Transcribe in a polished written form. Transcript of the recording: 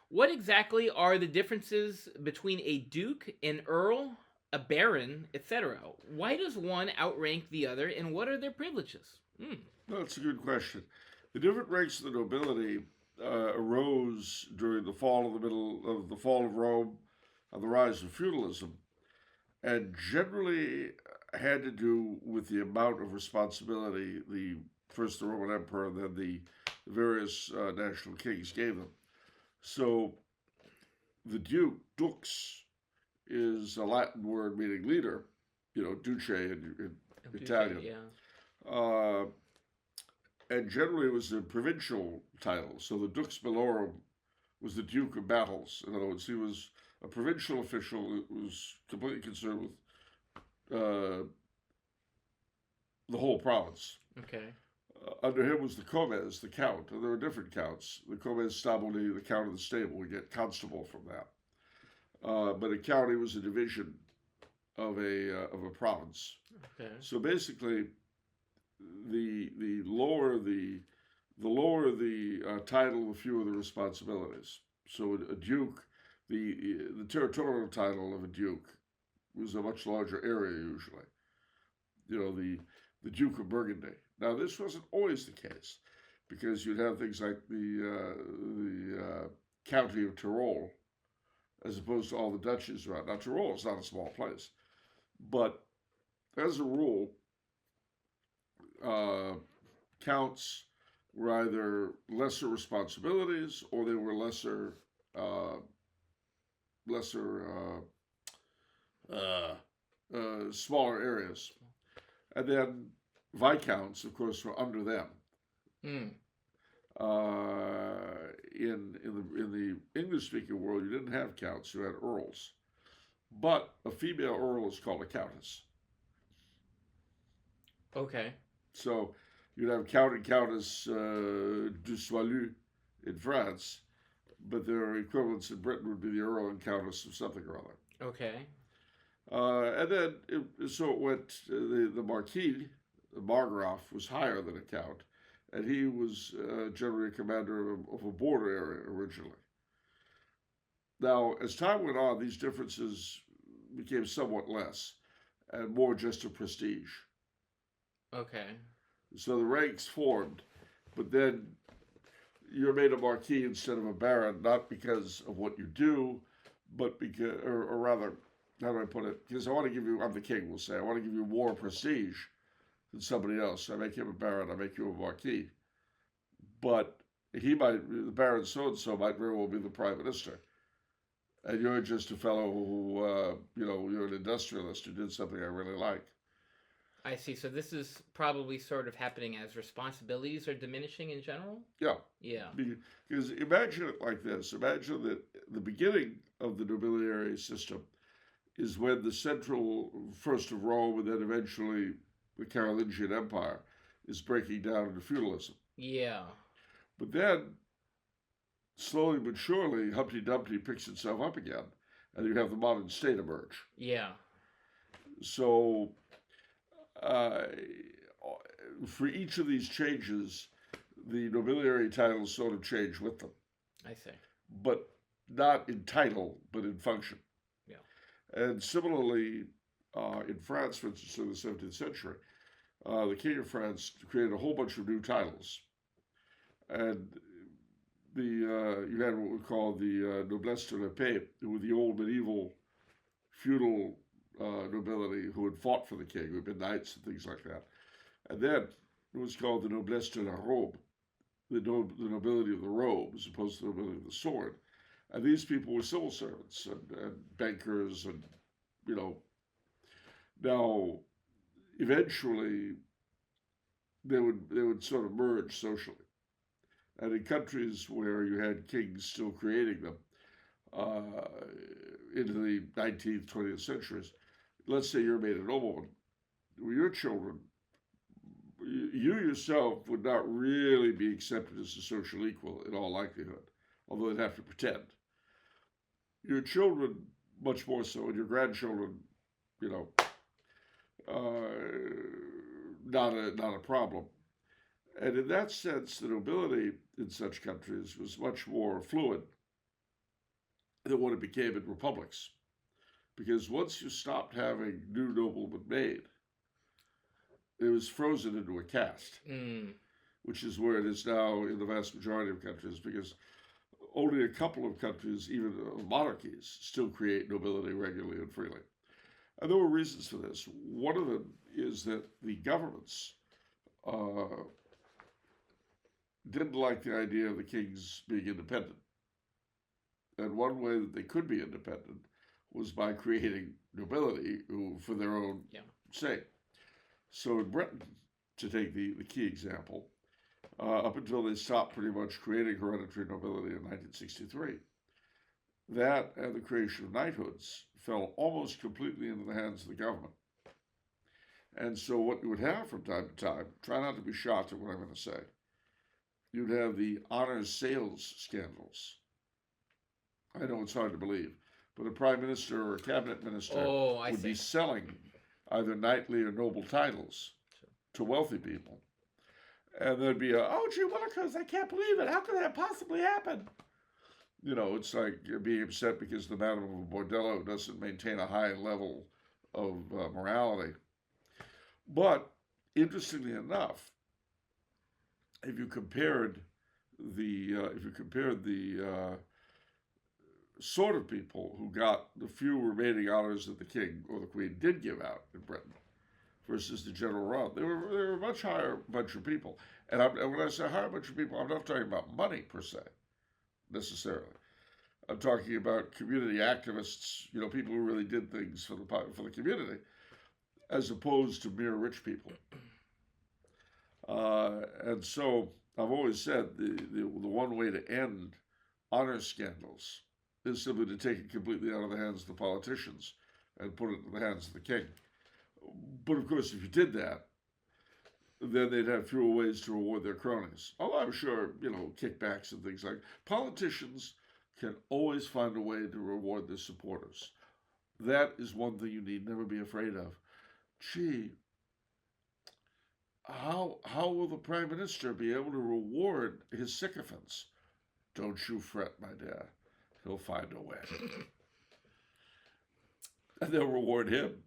What exactly are the differences between a duke, an earl, a baron, etc.? Why does one outrank the other, and what are their privileges? No, that's a good question. The different ranks of the nobility arose during the fall of Rome and the rise of feudalism, and generally had to do with the amount of responsibility the first the Roman Emperor and then the various national kings gave them. So the dux, is a Latin word meaning leader, duce in Duce, Italian. yeah. Uh, and generally it was a provincial title. So the Dux Bellorum was the Duke of Battles. In other words, he was a provincial official who was completely concerned with the whole province. Okay. Under him was the Comes, the Count, and there were different counts. The Comes Stabili, the Count of the Stable, we get constable from that. But a county was a division of a province. Okay. So basically, the lower the title, the fewer the responsibilities. So a duke, the territorial title of a duke was a much larger area usually. The Duke of Burgundy. Now this wasn't always the case, because you'd have things like the county of Tyrol, as opposed to all the duchies around. Now Tyrol is not a small place, but as a rule, uh, counts were either lesser responsibilities or they were uh, lesser smaller areas. And then viscounts, of course, were under them. Mm. In the English speaking world, you didn't have counts; you had earls. But a female earl is called a countess. Okay. So you'd have Count and Countess du Soilu in France, but their equivalents in Britain would be the Earl and Countess of something or other. Okay. And then, so it went, the Marquis, the Margraf, was higher than a Count, and he was generally a commander of a border area originally. Now, as time went on, these differences became somewhat less and more just a prestige. Okay. So the ranks formed, but then you're made a marquis instead of a baron, not because of what you do, but because, or rather, how do I put it? Because I want to give you, I'm the king, we'll say, I want to give you more prestige than somebody else. I make him a baron, I make you a marquis. But the baron so and so might very well be the prime minister. And you're just a fellow who, you're an industrialist who did something I really like. I see. So this is probably sort of happening as responsibilities are diminishing in general? Yeah. Yeah. Because imagine it like this. Imagine that the beginning of the nobiliary system is when the central, first of Rome and then eventually the Carolingian Empire, is breaking down into feudalism. Yeah. But then, slowly but surely, Humpty Dumpty picks itself up again, and you have the modern state emerge. Yeah. So, uh, for each of these changes, the nobiliary titles sort of change with them, I see. but not in title, but in function. Yeah. And similarly, in France, for instance, in the 17th century, the King of France created a whole bunch of new titles. And you had what we call the noblesse de la paix, who were the old medieval feudal nobility who had fought for the king, who had been knights and things like that. And then it was called the noblesse de la robe, the nobility of the robe, as opposed to the nobility of the sword. And these people were civil servants and bankers, and you know. Now, eventually, they would sort of merge socially. And in countries where you had kings still creating them, uh, into the 19th, 20th centuries, let's say you're made a nobleman, your children, you yourself would not really be accepted as a social equal in all likelihood, although they'd have to pretend. Your children, much more so, and your grandchildren, you know, not a problem. And in that sense, the nobility in such countries was much more fluid. than what it became in republics. Because once you stopped having new noblemen made, it was frozen into a caste, which is where it is now in the vast majority of countries, because only a couple of countries, even monarchies, still create nobility regularly and freely. And there were reasons for this. One of them is that the governments didn't like the idea of the kings being independent. And one way that they could be independent was by creating nobility for their own sake. So in Britain, to take the key example, up until they stopped pretty much creating hereditary nobility in 1963, that and the creation of knighthoods fell almost completely into the hands of the government. And so what you would have from time to time, try not to be shocked at what I'm going to say, you'd have the honors sales scandals. I know it's hard to believe, but a prime minister or a cabinet minister would be selling either knightly or noble titles to wealthy people. And there'd be oh, gee willikers, I can't believe it. How could that possibly happen? You know, it's like being upset because the madam of a bordello doesn't maintain a high level of morality. But interestingly enough, if you compared the sort of people who got the few remaining honors that the king or the queen did give out in Britain versus the general run, they were a much higher bunch of people. And when I say higher bunch of people, I'm not talking about money per se, necessarily. I'm talking about community activists, you know, people who really did things for the community, as opposed to mere rich people. And so I've always said the one way to end honor scandals is simply to take it completely out of the hands of the politicians and put it in the hands of the king. But of course, if you did that, then they'd have fewer ways to reward their cronies. Although I'm sure, you know, kickbacks and things like politicians can always find a way to reward their supporters. That is one thing you need never be afraid of. Gee, how will the prime minister be able to reward his sycophants? Don't you fret, my dear. He'll find a way. And they'll reward him.